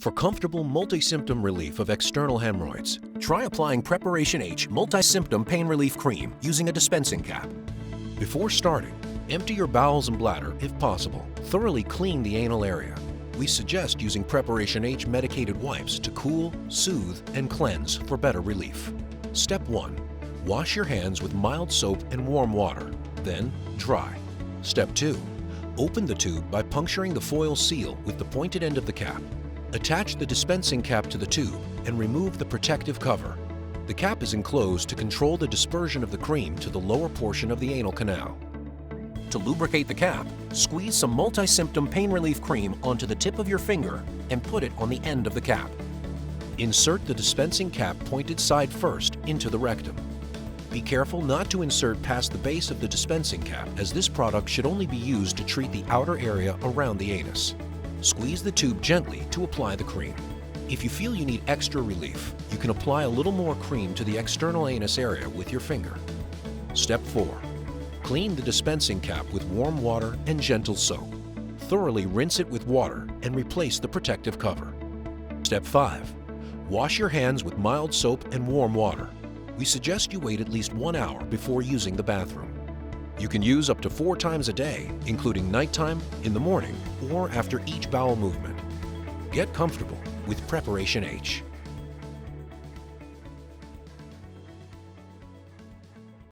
For comfortable multi-symptom relief of external hemorrhoids, try applying Preparation H Multi-Symptom Pain Relief Cream using a dispensing cap. Before starting, empty your bowels and bladder if possible. Thoroughly clean the anal area. We suggest using Preparation H medicated wipes to cool, soothe, and cleanse for better relief. Step 1. Wash your hands with mild soap and warm water, then dry. Step 2. Open the tube by puncturing the foil seal with the pointed end of the cap. Attach the dispensing cap to the tube and remove the protective cover. The cap is enclosed to control the dispersion of the cream to the lower portion of the anal canal. To lubricate the cap, squeeze some multi-symptom pain relief cream onto the tip of your finger and put it on the end of the cap. Insert the dispensing cap pointed side first into the rectum. Be careful not to insert past the base of the dispensing cap, as this product should only be used to treat the outer area around the anus. Squeeze the tube gently to apply the cream. If you feel you need extra relief, you can apply a little more cream to the external anus area with your finger. Step 4. Clean the dispensing cap with warm water and gentle soap. Thoroughly rinse it with water and replace the protective cover. Step 5. Wash your hands with mild soap and warm water. We suggest you wait at least 1 hour before using the bathroom. You can use up to 4 times a day, including nighttime, in the morning, or after each bowel movement. Get comfortable with Preparation H.